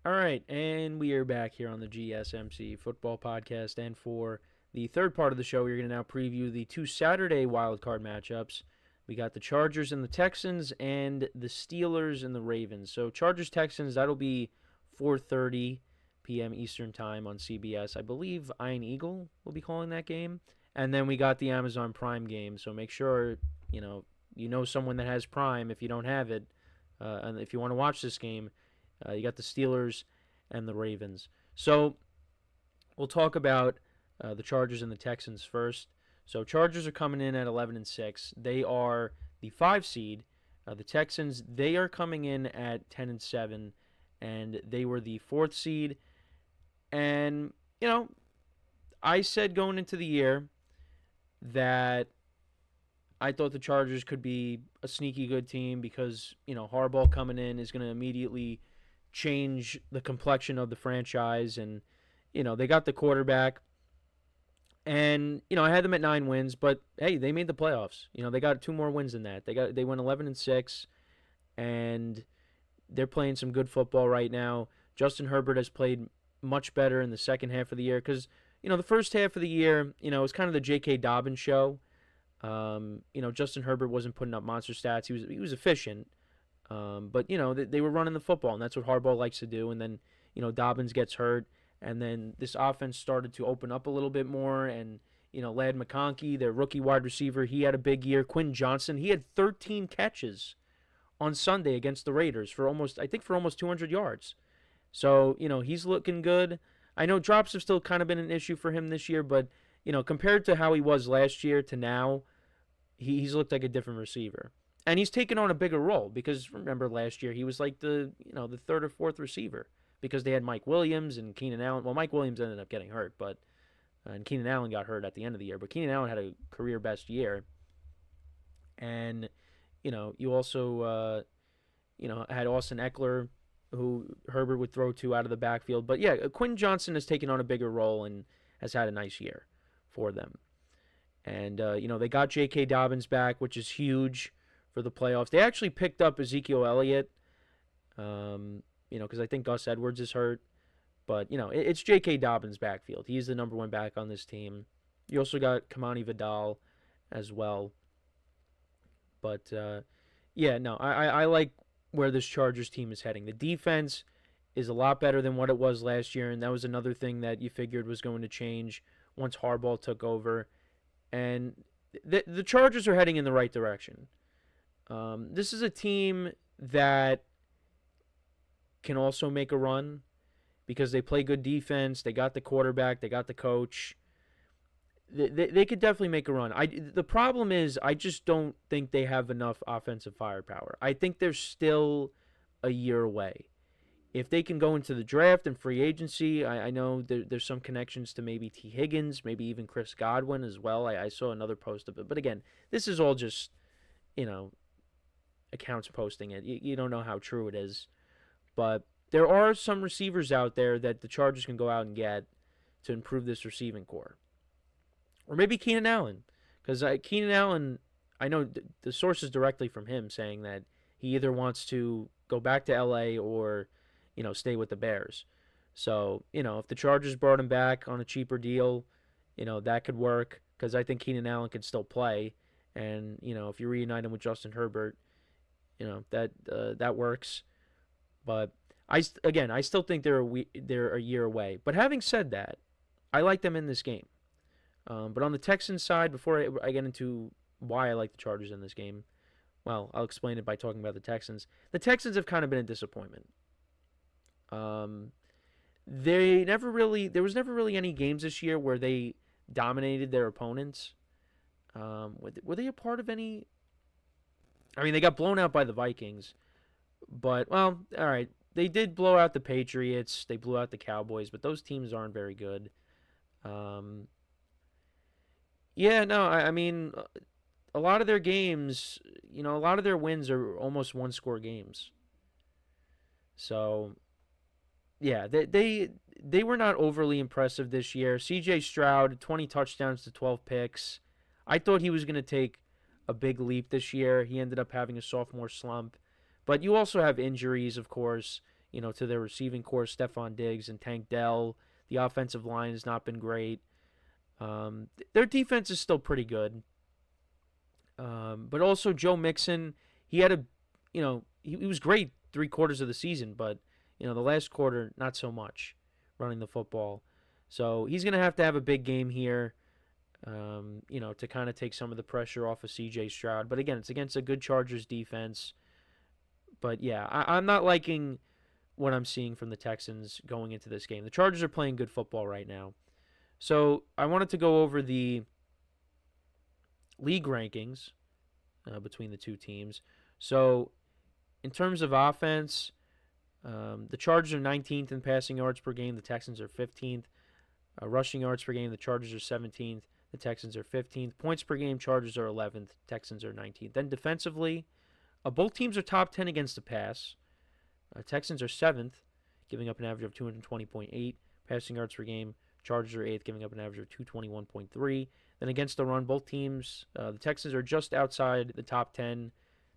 All right, and we are back here on the GSMC Football Podcast. And for the third part of the show, we're going to now preview the two Saturday wildcard matchups. We got the Chargers and the Texans, and the Steelers and the Ravens. So Chargers-Texans, that'll be 4:30 p.m. Eastern Time on CBS. I believe Iron Eagle will be calling that game. And then we got the Amazon Prime game. So make sure, you know someone that has Prime if you don't have it. And if you want to watch this game, you got the Steelers and the Ravens. So we'll talk about the Chargers and the Texans first. So Chargers are coming in at 11-6. They are the 5 seed. The Texans, they are coming in at 10-7, and they were the 4th seed. And I said going into the year that I thought the Chargers could be a sneaky good team because Harbaugh coming in is going to immediately change the complexion of the franchise, and they got the quarterback, and I had them at 9 wins, but hey, they made the playoffs. They got 2 more wins than that. They went 11-6, and they're playing some good football right now. Justin Herbert has played much better in the second half of the year because the first half of the year it was kind of the J.K. Dobbins show. Justin Herbert wasn't putting up monster stats. He was efficient. But they were running the football, and that's what Harbaugh likes to do. And then Dobbins gets hurt, and then this offense started to open up a little bit more. And Ladd McConkey, their rookie wide receiver, he had a big year. Quinn Johnson, he had 13 catches on Sunday against the Raiders for almost 200 yards. So he's looking good. I know drops have still kind of been an issue for him this year, but compared to how he was last year to now, he's looked like a different receiver. And he's taken on a bigger role because remember last year he was like the 3rd or 4th receiver because they had Mike Williams and Keenan Allen. Well, Mike Williams ended up getting hurt, and Keenan Allen got hurt at the end of the year. But Keenan Allen had a career best year, and you also had Austin Eckler, who Herbert would throw to out of the backfield. But yeah, Quinn Johnson has taken on a bigger role and has had a nice year for them. And they got J.K. Dobbins back, which is huge for the playoffs. They actually picked up Ezekiel Elliott, because I think Gus Edwards is hurt. But, it's J.K. Dobbins' backfield. He's the number 1 back on this team. You also got Kamani Vidal as well. But, I like where this Chargers team is heading. The defense is a lot better than what it was last year, and that was another thing that you figured was going to change once Harbaugh took over. And the Chargers are heading in the right direction. This is a team that can also make a run because they play good defense. They got the quarterback. They got the coach. They could definitely make a run. The problem is I just don't think they have enough offensive firepower. I think they're still a year away. If they can go into the draft and free agency, I know there's some connections to maybe T. Higgins, maybe even Chris Godwin as well. I saw another post of it. But again, this is all just, accounts posting it. You don't know how true it is. But there are some receivers out there that the Chargers can go out and get to improve this receiving core. Or maybe Keenan Allen. Because Keenan Allen, I know the source is directly from him saying that he either wants to go back to L.A. or stay with the Bears. So, if the Chargers brought him back on a cheaper deal, that could work because I think Keenan Allen can still play. And, if you reunite him with Justin Herbert, that works. But I still think they're a year away. But having said that, I like them in this game. But on the Texans side, before I get into why I like the Chargers in this game, well, I'll explain it by talking about the Texans. The Texans have kind of been a disappointment. There was never really any games this year where they dominated their opponents. Were they a part of any? I mean, they got blown out by the Vikings, but all right, they did blow out the Patriots. They blew out the Cowboys, but those teams aren't very good. I mean, a lot of their games, a lot of their wins are almost 1-score games. So, yeah, they were not overly impressive this year. C.J. Stroud, 20 touchdowns to 12 picks. I thought he was going to take a big leap this year. He ended up having a sophomore slump. But you also have injuries, of course. to their receiving core, Stephon Diggs and Tank Dell. The offensive line has not been great. Their defense is still pretty good. But also Joe Mixon, he had he was great 3/4 of the season, but, the last quarter, not so much running the football. So he's going to have a big game here, to kind of take some of the pressure off of C.J. Stroud. But again, it's against a good Chargers defense. But yeah, I'm not liking what I'm seeing from the Texans going into this game. The Chargers are playing good football right now. So I wanted to go over the league rankings between the two teams. So in terms of offense, the Chargers are 19th in passing yards per game. The Texans are 15th. Rushing yards per game, the Chargers are 17th. The Texans are 15th. Points per game, Chargers are 11th. Texans are 19th. Then defensively, both teams are top 10 against the pass. Texans are 7th, giving up an average of 220.8 passing yards per game. Chargers are 8th, giving up an average of 221.3. Then against the run, both teams, the Texans are just outside the top 10.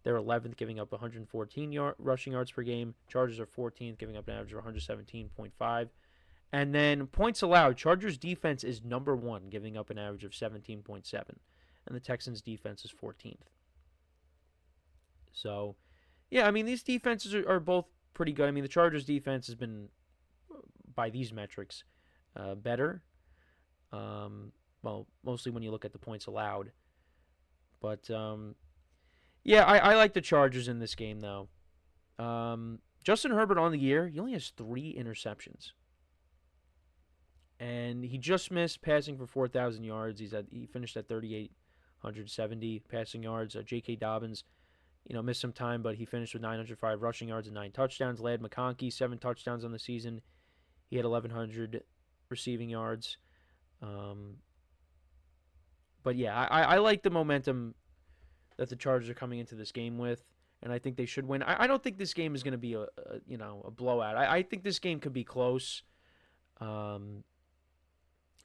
They're 11th, giving up 114 rushing yards per game. Chargers are 14th, giving up an average of 117.5. And then points allowed, Chargers defense is number 1, giving up an average of 17.7. And the Texans defense is 14th. So, yeah, these defenses are both pretty good. The Chargers defense has been, by these metrics, better. Well, mostly when you look at the points allowed. But, yeah, I like the Chargers in this game, though. Justin Herbert on the year, he only has 3 interceptions. And he just missed passing for 4,000 yards. He finished at 3,870 passing yards. J.K. Dobbins, missed some time, but he finished with 905 rushing yards and 9 touchdowns. Ladd McConkey, 7 touchdowns on the season. He had 1,100 receiving yards. But yeah, I like the momentum that the Chargers are coming into this game with, and I think they should win. I don't think this game is going to be a blowout. I think this game could be close.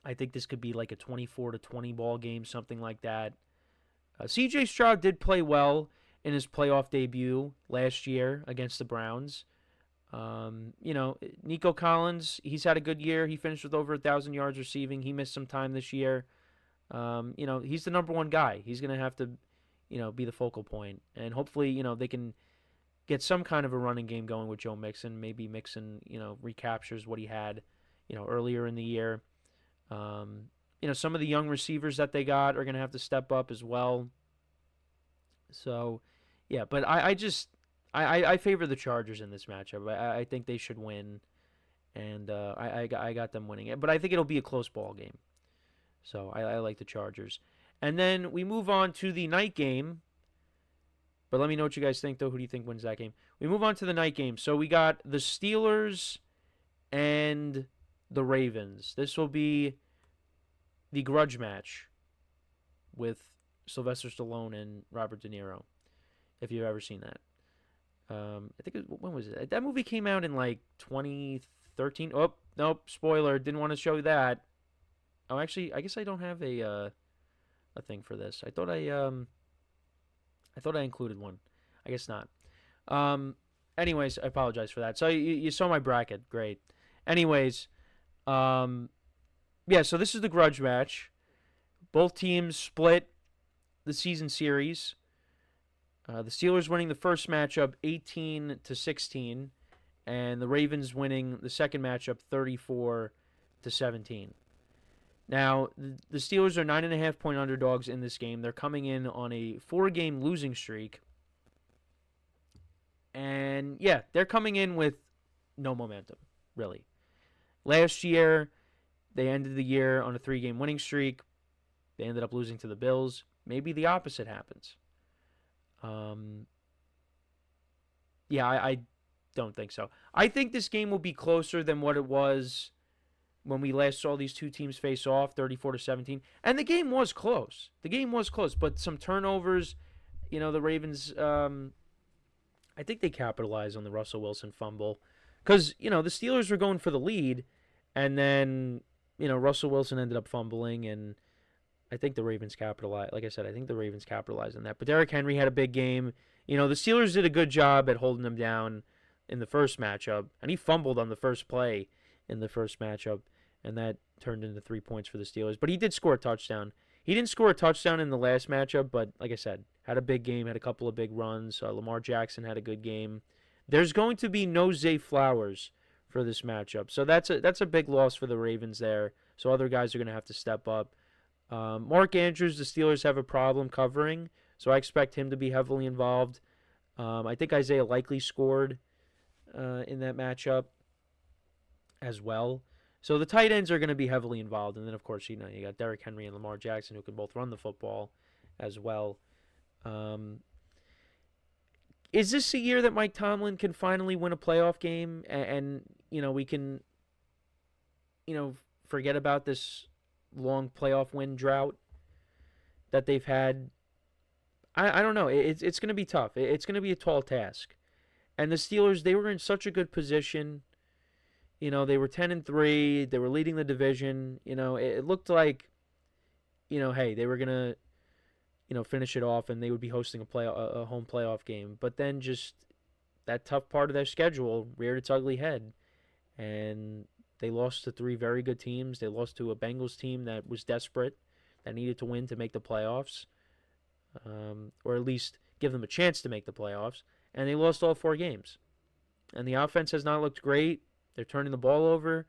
I think this could be like a 24-20 ball game, something like that. C.J. Stroud did play well in his playoff debut last year against the Browns. Nico Collins, he's had a good year. He finished with over 1,000 yards receiving. He missed some time this year. He's the number 1 guy. He's going to have to, be the focal point. And hopefully, they can get some kind of a running game going with Joe Mixon. Maybe Mixon, recaptures what he had, earlier in the year. Some of the young receivers that they got are going to have to step up as well. So, yeah, but I favor the Chargers in this matchup. I think they should win, and I got them winning it. But I think it'll be a close ball game. So I like the Chargers. And then we move on to the night game. But let me know what you guys think, though. Who do you think wins that game? We move on to the night game. So we got the Steelers and the Ravens. This will be the grudge match with Sylvester Stallone and Robert De Niro, if you've ever seen that. I think when was it? That movie came out in like 2013. Oh, nope, spoiler. Didn't want to show that. Oh, actually, I guess I don't have a thing for this. I thought I included one. I guess not. Anyways, I apologize for that. So you saw my bracket. Great. Anyways, yeah, so this is the grudge match. Both teams split the season series. The Steelers winning the first matchup 18-16, and the Ravens winning the second matchup 34-17. Now, the Steelers are 9.5-point underdogs in this game. They're coming in on a 4-game losing streak. And, yeah, they're coming in with no momentum, really. Last year, they ended the year on a 3-game winning streak. They ended up losing to the Bills. Maybe the opposite happens. Yeah, I don't think so. I think this game will be closer than what it was when we last saw these two teams face off, 34-17. And the game was close. But some turnovers, the Ravens, I think they capitalized on the Russell Wilson fumble. Because, the Steelers were going for the lead, and then, Russell Wilson ended up fumbling, and I think the Ravens capitalized. Like I said, I think the Ravens capitalized on that. But Derrick Henry had a big game. The Steelers did a good job at holding them down in the first matchup, and he fumbled on the first play in the first matchup, and that turned into 3 points for the Steelers. But he did score a touchdown. He didn't score a touchdown in the last matchup, but like I said, had a big game, had a couple of big runs. Lamar Jackson had a good game. There's going to be no Zay Flowers for this matchup, so that's a big loss for the Ravens there. So other guys are going to have to step up. Mark Andrews, the Steelers have a problem covering, so I expect him to be heavily involved. I think Isaiah likely scored in that matchup as well. So the tight ends are going to be heavily involved. And then, of course, you got Derrick Henry and Lamar Jackson who can both run the football as well. Is this a year that Mike Tomlin can finally win a playoff game and we can, forget about this long playoff win drought that they've had? I don't know. It's going to be tough. It's going to be a tall task. And the Steelers, they were in such a good position. They were 10-3. They were leading the division. It looked like, hey, they were going to, finish it off and they would be hosting a home playoff game. But then just that tough part of their schedule reared its ugly head. And they lost to 3 very good teams. They lost to a Bengals team that was desperate, that needed to win to make the playoffs. Or at least give them a chance to make the playoffs. And they lost all 4 games. And the offense has not looked great. They're turning the ball over.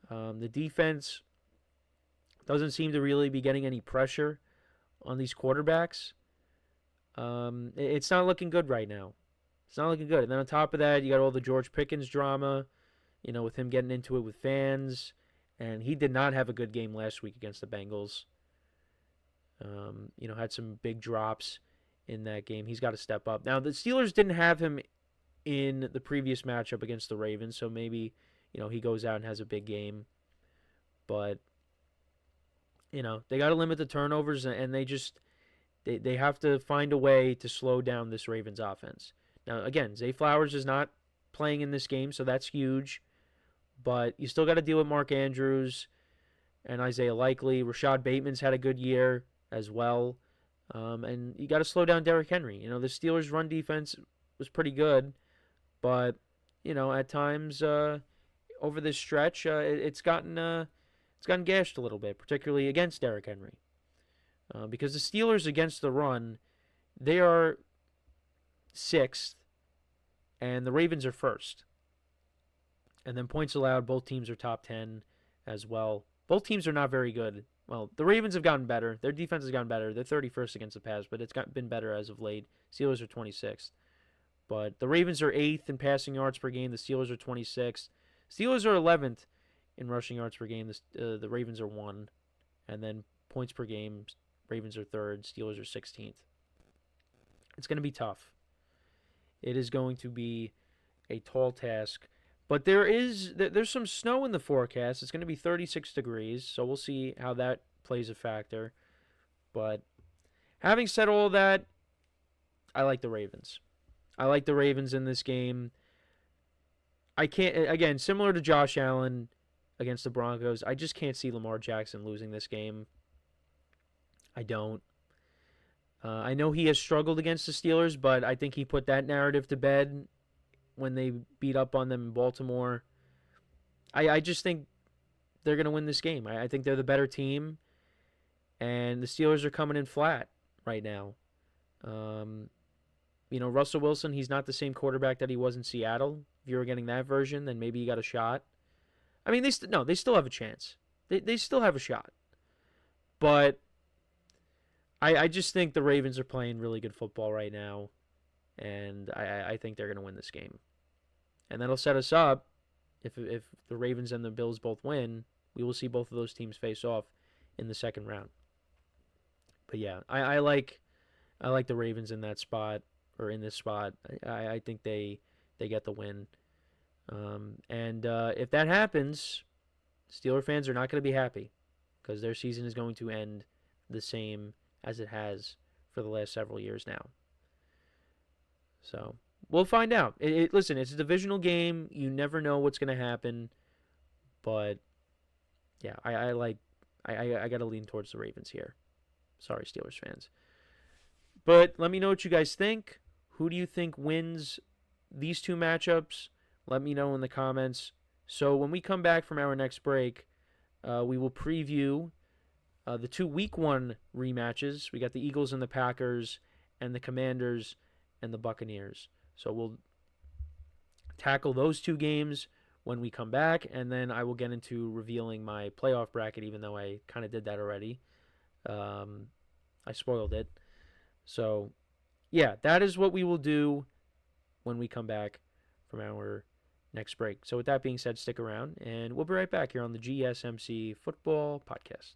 The defense doesn't seem to really be getting any pressure on these quarterbacks. It's not looking good right now. It's not looking good. And then on top of that, you got all the George Pickens drama, with him getting into it with fans. And he did not have a good game last week against the Bengals. Had some big drops in that game. He's got to step up. Now, the Steelers didn't have him in the previous matchup against the Ravens, so maybe, he goes out and has a big game. But, they got to limit the turnovers, and they have to find a way to slow down this Ravens offense. Now, again, Zay Flowers is not playing in this game, so that's huge. But you still got to deal with Mark Andrews and Isaiah Likely. Rashad Bateman's had a good year as well. And you got to slow down Derrick Henry. The Steelers' run defense was pretty good. But, at times over this stretch, it's gotten gashed a little bit, particularly against Derrick Henry. Because the Steelers against the run, they are 6th, and the Ravens are 1st. And then points allowed, both teams are top 10 as well. Both teams are not very good. Well, the Ravens have gotten better. Their defense has gotten better. They're 31st against the pass, but it's been better as of late. Steelers are 26th. But the Ravens are 8th in passing yards per game. The Steelers are 26th. Steelers are 11th in rushing yards per game. The Ravens are 1. And then points per game, Ravens are 3rd. Steelers are 16th. It's going to be tough. It is going to be a tall task. But there's some snow in the forecast. It's going to be 36 degrees, so we'll see how that plays a factor. But having said all that, I like the Ravens. I like the Ravens in this game. I can't, again, similar to Josh Allen against the Broncos, I just can't see Lamar Jackson losing this game. I don't. I know he has struggled against the Steelers, but I think he put that narrative to bed when they beat up on them in Baltimore. I just think they're going to win this game. I think they're the better team, and the Steelers are coming in flat right now. Russell Wilson, he's not the same quarterback that he was in Seattle. If you were getting that version, then maybe you got a shot. I mean, they still have a chance. They still have a shot. But I just think the Ravens are playing really good football right now, and I think they're going to win this game. And that'll set us up. If the Ravens and the Bills both win, we will see both of those teams face off in the second round. But yeah, I like the Ravens in that spot, or in this spot. I think they get the win. And if that happens, Steeler fans are not going to be happy, because their season is going to end the same as it has for the last several years now. So we'll find out. Listen, it's a divisional game. You never know what's going to happen. But yeah, I got to lean towards the Ravens here. Sorry, Steelers fans. But let me know what you guys think. Who do you think wins these two matchups, let me know in the comments. So when we come back from our next break, we will preview the two Week 1 rematches. We got the Eagles and the Packers, and the Commanders and the Buccaneers. So we'll tackle those two games when we come back, and then I will get into revealing my playoff bracket, even though I kind of did that already. I spoiled it. So, yeah, that is what we will do when we come back from our next break. So with that being said, stick around, and we'll be right back here on the GSMC Football Podcast.